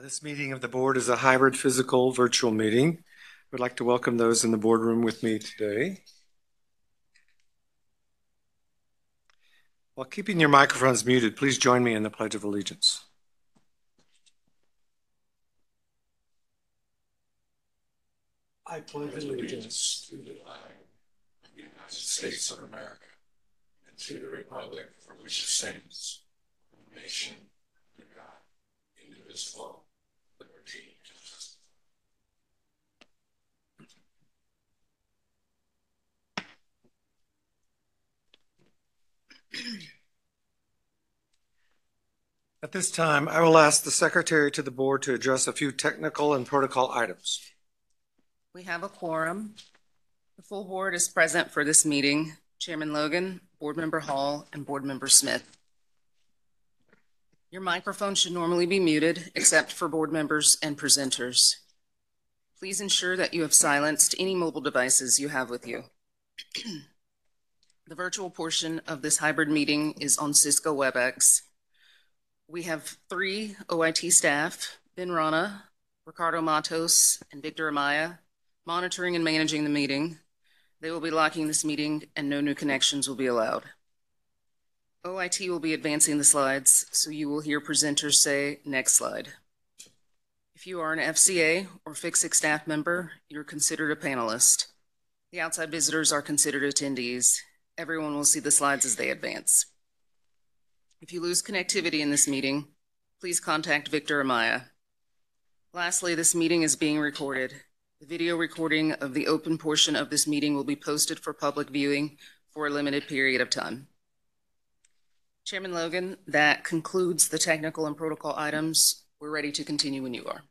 This meeting of the board is a hybrid physical virtual meeting. I would like to welcome those in the boardroom with me today. While keeping your microphones muted, please join me in the Pledge of Allegiance. I pledge allegiance to the flag of the United States of America and to the republic for which it stands, one nation, under God, indivisible, liberty and justice. At this time, I will ask the secretary to the board to address a few technical and protocol items. We have a quorum. The full board is present for this meeting. Chairman Logan, Board Member Hall, and Board Member Smith. Your microphone should normally be muted, except for board members and presenters. Please ensure that you have silenced any mobile devices you have with you. The virtual portion of this hybrid meeting is on Cisco WebEx. We have 3 OIT staff, Ben Rana, Ricardo Matos, and Victor Amaya, monitoring and managing the meeting. They will be locking this meeting and no new connections will be allowed. OIT will be advancing the slides, so you will hear presenters say, "Next slide." If you are an FCA or FCA staff member, you're considered a panelist. The outside visitors are considered attendees. Everyone will see the slides as they advance. If you lose connectivity in this meeting, please contact Victor Amaya. Lastly, this meeting is being recorded. The video recording of the open portion of this meeting will be posted for public viewing for a limited period of time. Chairman Logan, that concludes the technical and protocol items. We're ready to continue when you are.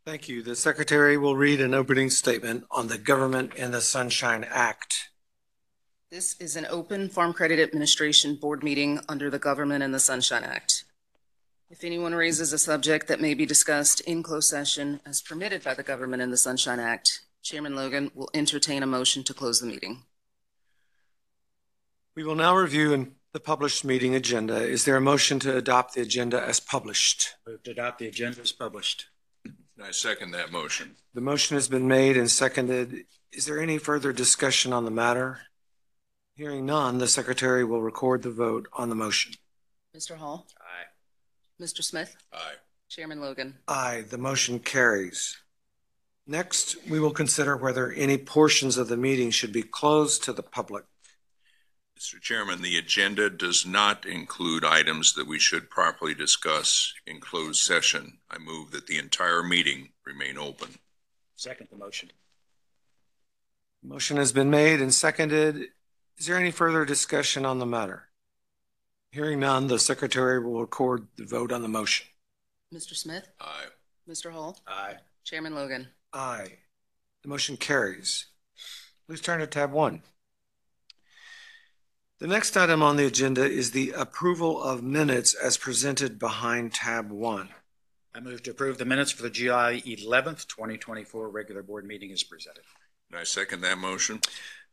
Thank you. The secretary will read an opening statement on the Government and the Sunshine Act. This is an open Farm Credit Administration board meeting under the Government and the Sunshine Act. If anyone raises a subject that may be discussed in closed session as permitted by the Government and the Sunshine Act, Chairman Logan will entertain a motion to close the meeting. We will now review the published meeting agenda. Is there a motion to adopt the agenda as published? Move to adopt the agenda as published. I second that motion. The motion has been made and seconded. Is there any further discussion on the matter? Hearing none, the secretary will record the vote on the motion. Mr. Hall? Aye. Mr. Smith? Aye. Chairman Logan? Aye, the motion carries. Next, we will consider whether any portions of the meeting should be closed to the public. Mr. Chairman, the agenda does not include items that we should properly discuss in closed session. I move that the entire meeting remain open. Second the motion. Motion has been made and seconded. Is there any further discussion on the matter? Hearing none, the secretary will record the vote on the motion. Mr. Smith? Aye. Mr. Hall? Aye. Chairman Logan? Aye. The motion carries. Please turn to tab 1. The next item on the agenda is the approval of minutes as presented behind tab 1. I move to approve the minutes for the July 11th, 2024 regular board meeting as presented. I second that motion.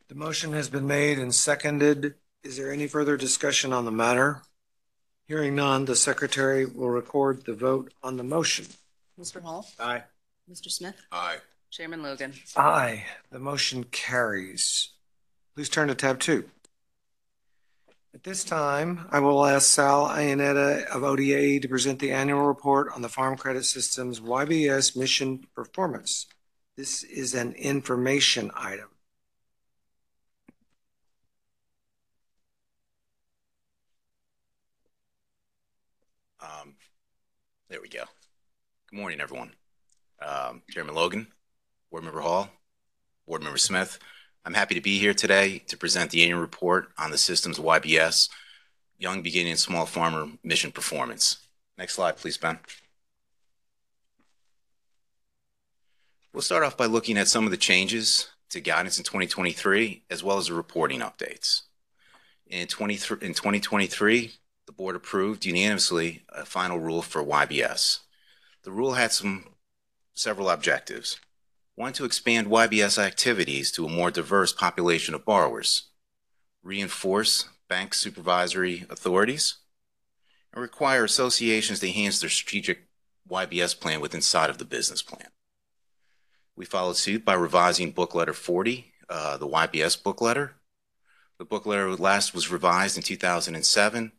The motion has been made and seconded. Is there any further discussion on the matter? Hearing none, the secretary will record the vote on the motion. Mr. Hall? Aye. Mr. Smith? Aye. Chairman Logan? Aye. The motion carries. Please turn to tab 2. At this time, I will ask Sal Iannetta of ODA to present the annual report on the Farm Credit System's YBS mission performance. This is an information item. There we go. Good morning, everyone. Chairman Logan, Board Member Hall, Board Member Smith. I'm happy to be here today to present the annual report on the system's YBS, Young Beginning and Small Farmer Mission Performance. Next slide, please, Ben. We'll start off by looking at some of the changes to guidance in 2023, as well as the reporting updates. In 2023, the board approved unanimously a final rule for YBS. The rule had several objectives. One, to expand YBS activities to a more diverse population of borrowers, reinforce bank supervisory authorities, and require associations to enhance their strategic YBS plan with inside of the business plan. We followed suit by revising book letter 40, the YBS book letter. The book letter last was revised in 2007,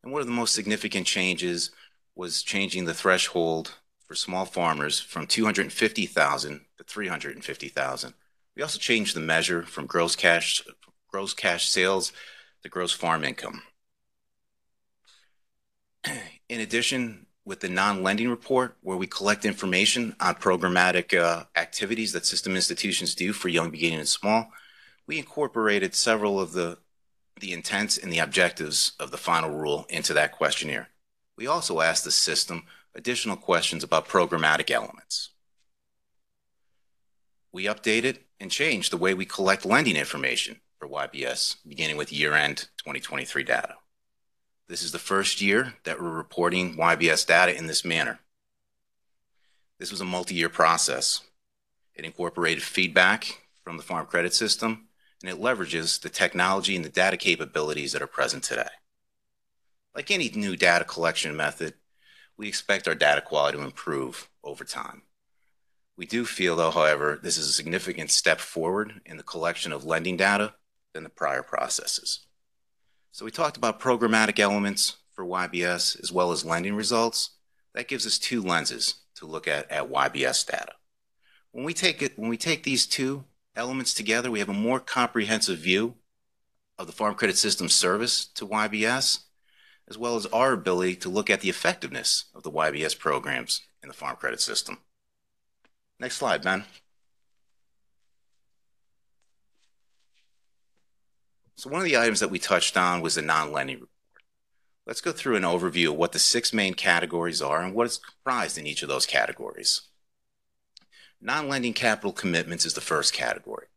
and one of the most significant changes was changing the threshold for small farmers from 250,000 to 350,000. We also changed the measure from gross cash sales to gross farm income. In addition, with the non-lending report, where we collect information on programmatic activities that system institutions do for young, beginning, and small, we incorporated several of the intents and the objectives of the final rule into that questionnaire. We also asked the system additional questions about programmatic elements. We updated and changed the way we collect lending information for YBS, beginning with year-end 2023 data. This is the first year that we're reporting YBS data in this manner. This was a multi-year process. It incorporated feedback from the Farm Credit System, and it leverages the technology and the data capabilities that are present today. Like any new data collection method, we expect our data quality to improve over time. We do feel, though, however, this is a significant step forward in the collection of lending data than the prior processes. So we talked about programmatic elements for YBS as well as lending results. That gives us two lenses to look at YBS data. When we take these two elements together, we have a more comprehensive view of the Farm Credit System service to YBS, as well as our ability to look at the effectiveness of the YBS programs in the Farm Credit System. Next slide, Ben. So one of the items that we touched on was the non-lending report. Let's go through an overview of what the 6 main categories are and what is comprised in each of those categories. Non-lending capital commitments is the first category.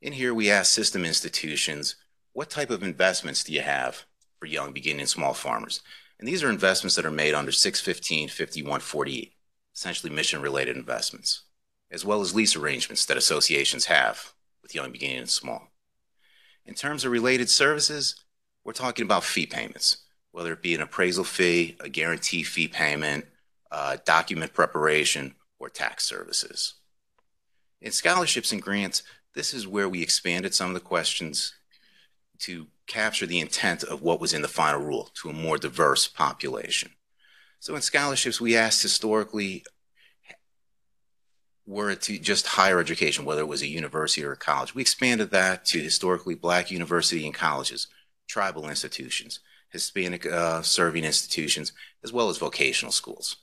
In here, we ask system institutions, what type of investments do you have for young, beginning, and small farmers? And these are investments that are made under 615, 5148, essentially mission-related investments, as well as lease arrangements that associations have with young, beginning, and small. In terms of related services, we're talking about fee payments, whether it be an appraisal fee, a guarantee fee payment, document preparation, or tax services. In scholarships and grants, this is where we expanded some of the questions to capture the intent of what was in the final rule to a more diverse population. So in scholarships, we asked historically, were it to just higher education, whether it was a university or a college. We expanded that to historically Black university and colleges, tribal institutions, Hispanic serving institutions, as well as vocational schools.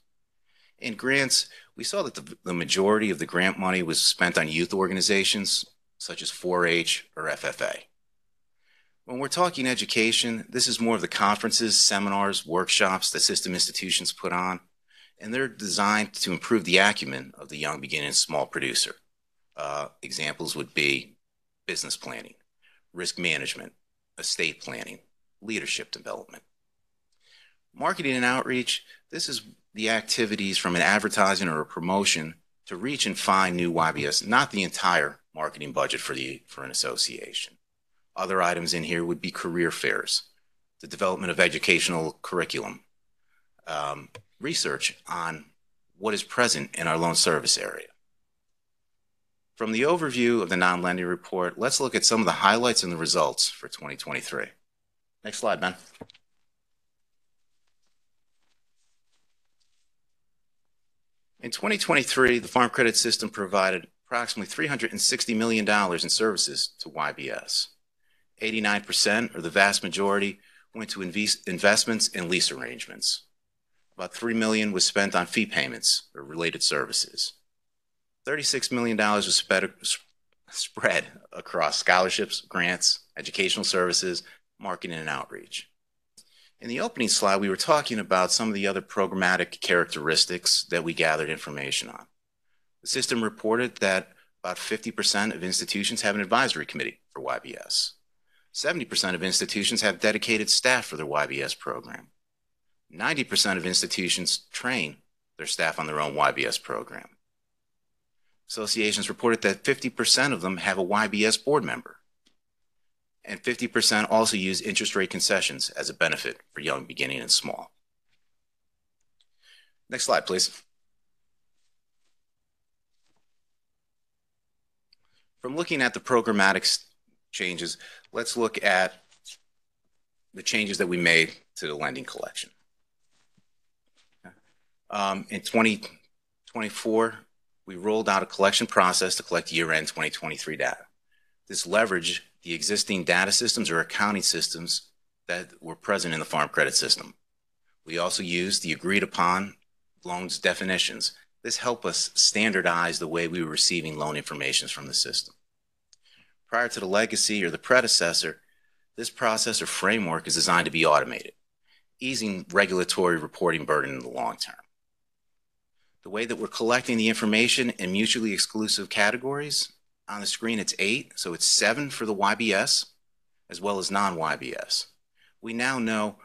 In grants, we saw that the majority of the grant money was spent on youth organizations such as 4-H or FFA. When we're talking education, this is more of the conferences, seminars, workshops that system institutions put on, and they're designed to improve the acumen of the young, beginning, and small producer. Examples would be business planning, risk management, estate planning, leadership development. Marketing and outreach, this is the activities from an advertising or a promotion to reach and find new YBS, not the entire marketing budget for an association. Other items in here would be career fairs, the development of educational curriculum, research on what is present in our loan service area. From the overview of the non-lending report, let's look at some of the highlights and the results for 2023. Next slide, Ben. In 2023, the Farm Credit System provided approximately $360 million in services to YBS. 89%, or the vast majority, went to investments and lease arrangements. About $3 million was spent on fee payments or related services. $36 million was spread across scholarships, grants, educational services, marketing, and outreach. In the opening slide, we were talking about some of the other programmatic characteristics that we gathered information on. The system reported that about 50% of institutions have an advisory committee for YBS. 70% of institutions have dedicated staff for their YBS program. 90% of institutions train their staff on their own YBS program. Associations reported that 50% of them have a YBS board member. And 50% also use interest rate concessions as a benefit for young, beginning, and small. Next slide, please. From looking at the programmatic changes, let's look at the changes that we made to the lending collection. In 2024, we rolled out a collection process to collect year-end 2023 data. This leveraged the existing data systems or accounting systems that were present in the Farm Credit System. We also used the agreed-upon loans definitions. This helped us standardize the way we were receiving loan information from the system. Prior to the legacy or the predecessor, this process or framework is designed to be automated, easing regulatory reporting burden in the long term. The way that we're collecting the information in mutually exclusive categories, on the screen it's 8, so it's 7 for the YBS, as well as non-YBS. We now know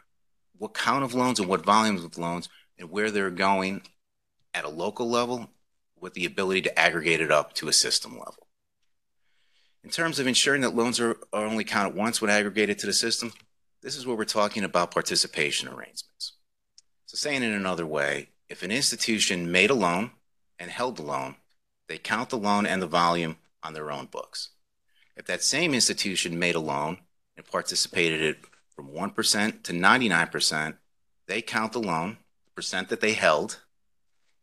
what count of loans and what volumes of loans and where they're going at a local level with the ability to aggregate it up to a system level. In terms of ensuring that loans are only counted once when aggregated to the system, this is where we're talking about participation arrangements. So saying it another way, if an institution made a loan and held the loan, they count the loan and the volume on their own books. If that same institution made a loan and participated it from 1% to 99%, they count the loan, the percent that they held,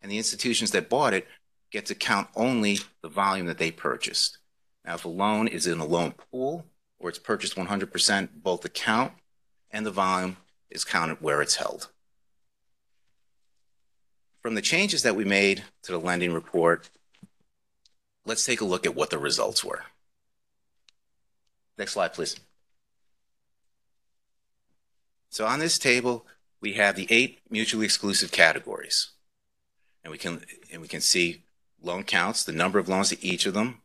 and the institutions that bought it get to count only the volume that they purchased. Now, if a loan is in a loan pool or it's purchased 100%, both the count and the volume is counted where it's held. From the changes that we made to the lending report, let's take a look at what the results were. Next slide, please. So on this table, we have the 8 mutually exclusive categories. And we can see loan counts, the number of loans to each of them,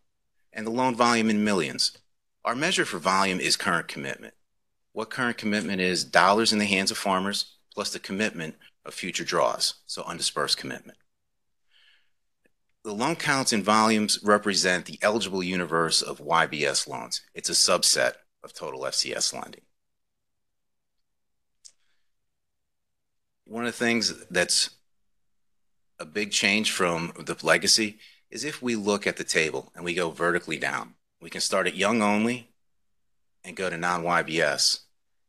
and the loan volume in millions. Our measure for volume is current commitment. What current commitment is dollars in the hands of farmers plus the commitment of future draws, so undispersed commitment. The loan counts and volumes represent the eligible universe of YBS loans. It's a subset of total FCS lending. One of the things that's a big change from the legacy is if we look at the table and we go vertically down, we can start at young only and go to non-YBS,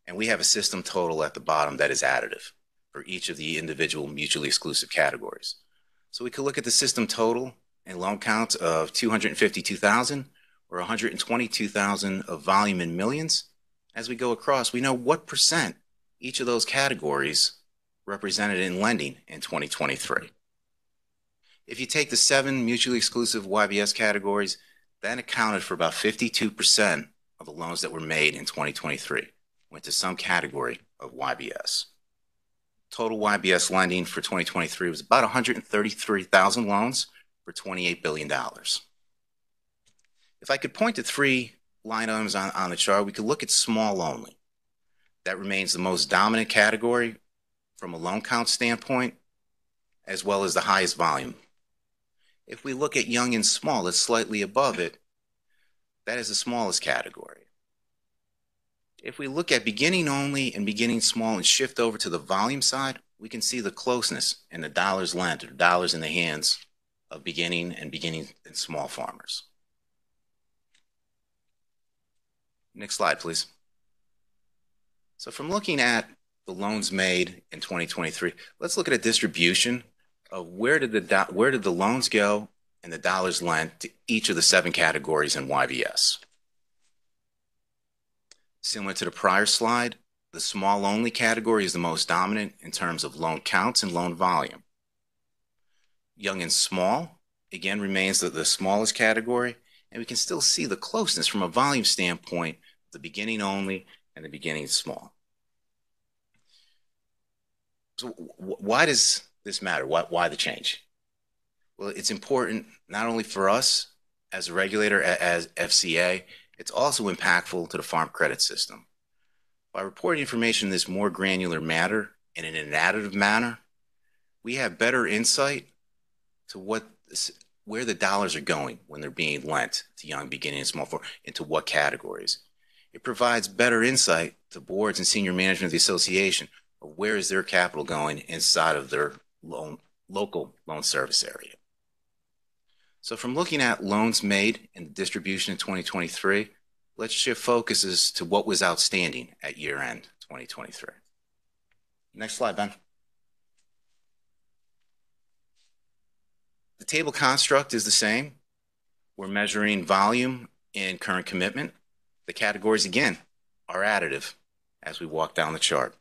and we have a system total at the bottom that is additive for each of the individual mutually exclusive categories. So we could look at the system total and loan counts of 252,000 or 122,000 of volume in millions. As we go across, we know what percent each of those categories represented in lending in 2023. If you take the 7 mutually exclusive YBS categories, that accounted for about 52% of the loans that were made in 2023 went to some category of YBS. Total YBS lending for 2023 was about 133,000 loans for $28 billion. If I could point to 3 line items on the chart, we could look at small only. That remains the most dominant category from a loan count standpoint, as well as the highest volume. If we look at young and small, that's slightly above it, that is the smallest category. If we look at beginning only and beginning small and shift over to the volume side, we can see the closeness in the dollars lent or dollars in the hands of beginning and small farmers. Next slide, please. So from looking at the loans made in 2023, let's look at a distribution of where did the loans go and the dollars lent to each of the 7 categories in YBS. Similar to the prior slide, the small only category is the most dominant in terms of loan counts and loan volume. Young and small, again, remains the smallest category, and we can still see the closeness from a volume standpoint, the beginning only and the beginning small. So why does this matter? Why the change? Well, it's important not only for us as a regulator, as FCA, it's also impactful to the Farm Credit System. By reporting information in this more granular manner and in an additive manner, we have better insight to where the dollars are going when they're being lent to young, beginning, and small farmers, into what categories. It provides better insight to boards and senior management of the association of where is their capital going inside of their local loan service area. So from looking at loans made and the distribution in 2023, let's shift focuses to what was outstanding at year-end 2023. Next slide, Ben. The table construct is the same. We're measuring volume and current commitment. The categories, again, are additive as we walk down the chart.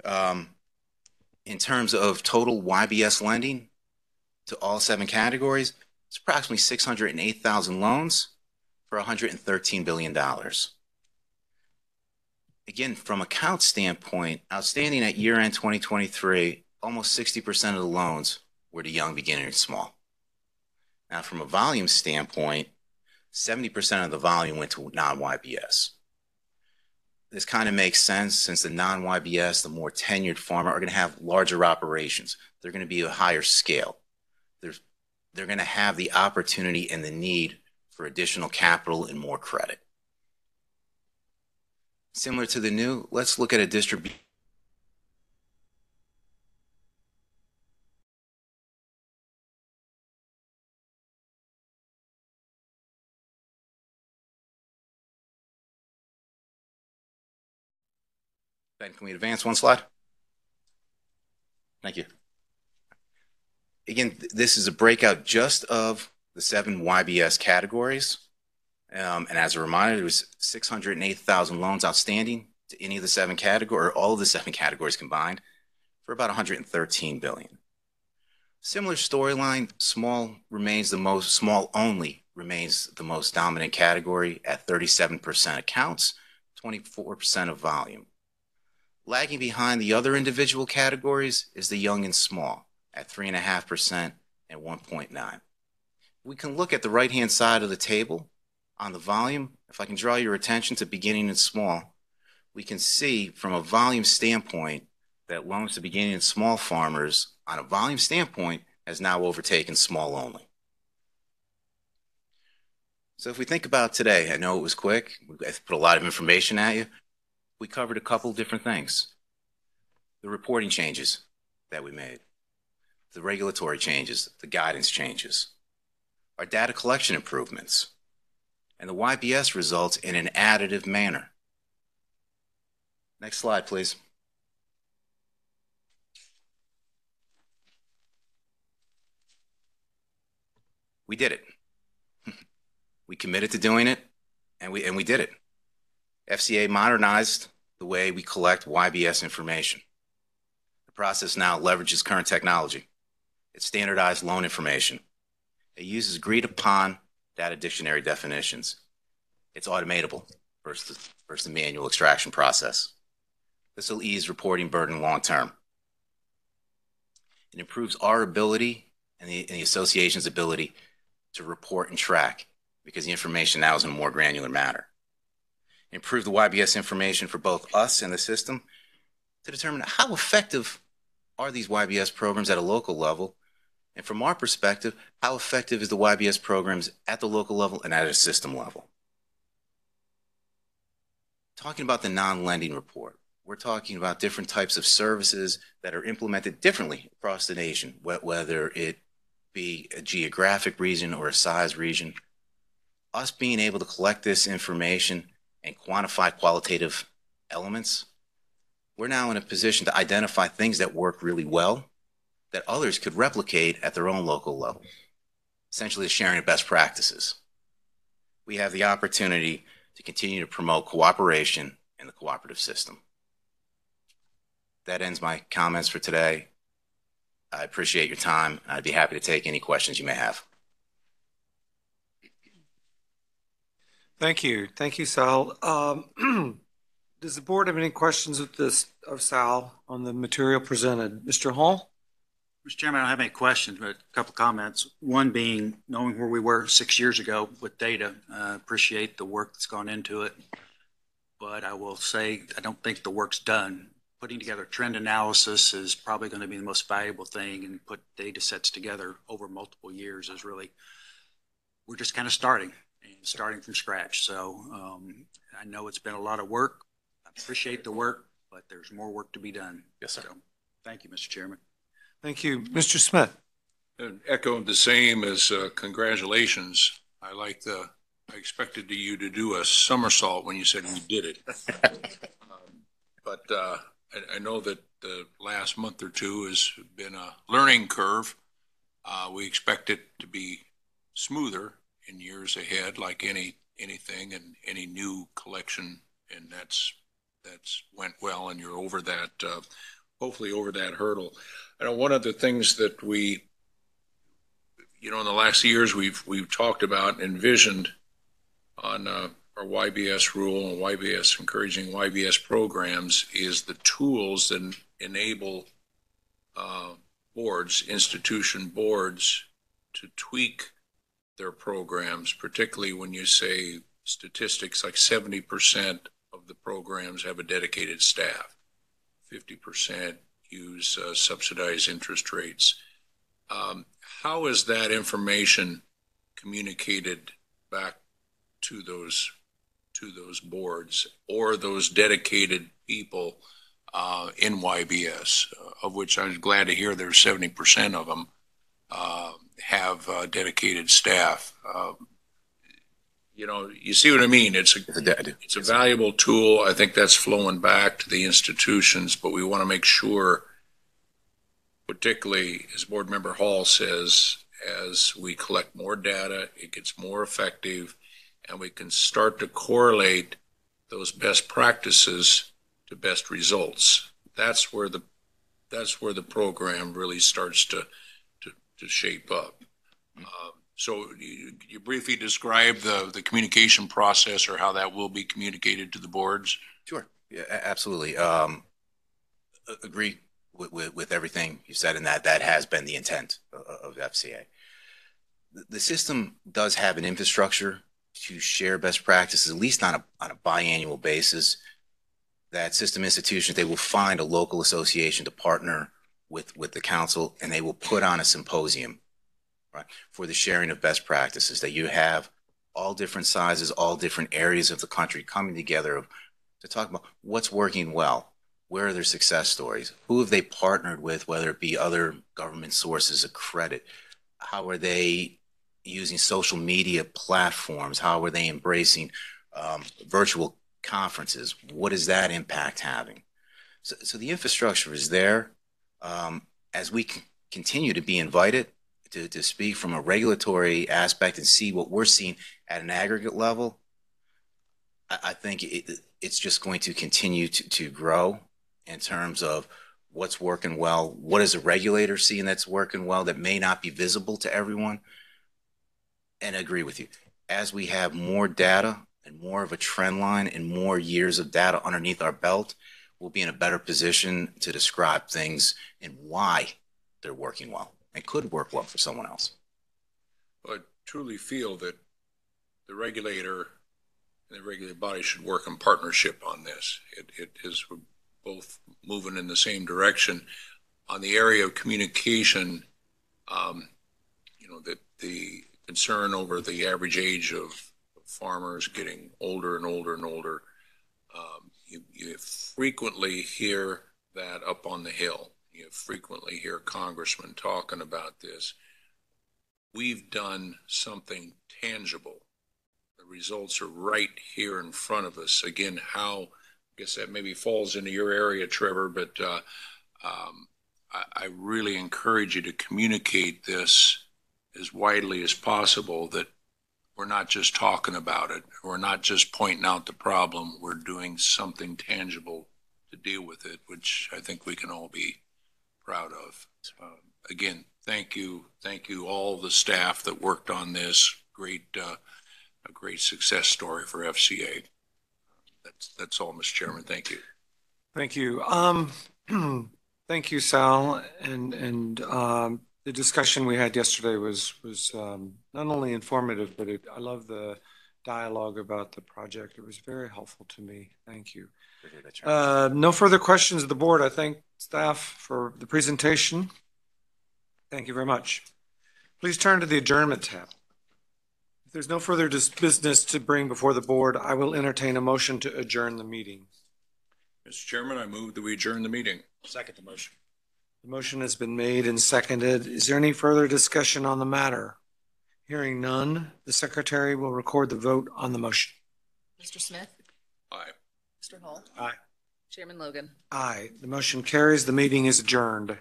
In terms of total YBS lending to all 7 categories, it's approximately 608,000 loans for $113 billion. Again, from account standpoint, outstanding at year-end 2023, almost 60% of the loans were to young, beginning, and small. Now, from a volume standpoint, 70% of the volume went to non-YBS. This kind of makes sense since the non-YBS, the more tenured farmer, are going to have larger operations. They're going to be a higher scale. They're going to have the opportunity and the need for additional capital and more credit. Similar to the new, let's look at a distribution. Ben, can we advance one slide? Thank you. Again, this is a breakout just of the 7 YBS categories. And as a reminder, there was 608,000 loans outstanding to any of the 7 categories, or all of the 7 categories combined, for about $113 billion. Similar storyline, small only remains the most dominant category at 37% accounts, 24% of volume. Lagging behind the other individual categories is the young and small at 3.5% and 1.9%. We can look at the right-hand side of the table on the volume. If I can draw your attention to beginning and small, we can see from a volume standpoint that loans to beginning and small farmers on a volume standpoint has now overtaken small only. So if we think about today, I know it was quick. I put a lot of information at you. We covered a couple different things. The reporting changes that we made, the regulatory changes, the guidance changes, our data collection improvements, and the YBS results in an additive manner. Next slide, please. We did it. We committed to doing it, and we did it. FCA modernized the way we collect YBS information. The process now leverages current technology. It standardized loan information. It uses agreed upon data dictionary definitions. It's automatable versus the manual extraction process. This will ease reporting burden long term. It improves our ability and the association's ability to report and track because the information now is in a more granular manner. Improve the YBS information for both us and the system to determine how effective are these YBS programs at a local level, and from our perspective, how effective is the YBS programs at the local level and at a system level. Talking about the non-lending report, we're talking about different types of services that are implemented differently across the nation, whether it be a geographic region or a size region. Us being able to collect this information and quantify qualitative elements, we're now in a position to identify things that work really well that others could replicate at their own local level, essentially sharing of best practices. We have the opportunity to continue to promote cooperation in the cooperative system. That ends my comments for today. I appreciate your time, and I'd be happy to take any questions you may have. Thank you. Thank you, Sal. Does the board have any questions of Sal on the material presented? Mr. Hall? Mr. Chairman, I don't have any questions, but a couple comments. One being, knowing where we were 6 years ago with data, appreciate the work that's gone into it. But I will say, I don't think the work's done. Putting together trend analysis is probably going to be the most valuable thing, and put data sets together over multiple years is really, we're just kind of starting from scratch. So I know it's been a lot of work. I appreciate the work, but there's more work to be done. Yes, sir. So, thank you, Mr. Chairman. Thank you. Mr. Smith? And echo the same as congratulations. I expected you to do a somersault when you said we did it. But I know that the last month or two has been a learning curve. We expect it to be smoother in years ahead, like anything and any new collection, and that's went well, and you're over that, hopefully over that hurdle. I know one of the things that we, in the last years we've talked about and envisioned on our YBS rule and YBS, encouraging YBS programs, is the tools that enable institution boards to tweak their programs, particularly when you say statistics like 70% of the programs have a dedicated staff, 50% use subsidized interest rates. How is that information communicated back to those boards or those dedicated people in YBS, of which I'm glad to hear there's 70% of them have dedicated staff? You see what I mean? It's a valuable tool. I think that's flowing back to the institutions, but we want to make sure, particularly as Board Member Hall says, as we collect more data, it gets more effective, and we can start to correlate those best practices to best results. That's where the program really starts to shape up. So you briefly describe the communication process or how that will be communicated to the boards? Sure. Yeah, absolutely. Agree with everything you said, and that has been the intent of FCA. The system does have an infrastructure to share best practices, at least on a biannual basis. That system institutions, they will find a local association to partner with the council, and they will put on a symposium, right, for the sharing of best practices, that you have all different sizes, all different areas of the country coming together to talk about what's working well, where are their success stories, who have they partnered with, whether it be other government sources of credit, how are they using social media platforms, how are they embracing virtual conferences, what is that impact having? So the infrastructure is there. As we continue to be invited to speak from a regulatory aspect and see what we're seeing at an aggregate level, I think it's just going to continue to grow in terms of what's working well, what is a regulator seeing that's working well that may not be visible to everyone. And I agree with you. As we have more data and more of a trend line and more years of data underneath our belt, we'll be in a better position to describe things and why they're working well and could work well for someone else. I truly feel that the regulator and the regulated body should work in partnership on this. It is both moving in the same direction. On the area of communication, that the concern over the average age of farmers getting older and older and older, you frequently hear that up on the Hill. You frequently hear congressmen talking about this. We've done something tangible. The results are right here in front of us. Again, I guess that maybe falls into your area, Trevor, but I really encourage you to communicate this as widely as possible, that we're not just talking about it. We're not just pointing out the problem. We're doing something tangible to deal with it, which I think we can all be proud of. Again, thank you. Thank you, all the staff that worked on this. A great success story for FCA. That's all, Mr. Chairman. Thank you. Thank you. Thank you, Sal. And the discussion we had yesterday was not only informative, but I love the dialogue about the project. It was very helpful to me. Thank you. No further questions of the board. I thank staff for the presentation. Thank you very much. Please turn to the adjournment tab. If there's no further business to bring before the board, I will entertain a motion to adjourn the meeting. Mr. Chairman, I move that we adjourn the meeting. Second the motion. The motion has been made and seconded. Is there any further discussion on the matter? Hearing none, the secretary will record the vote on the motion. Mr. Smith? Aye. Mr. Hall? Aye. Chairman Logan? Aye. The motion carries. The meeting is adjourned.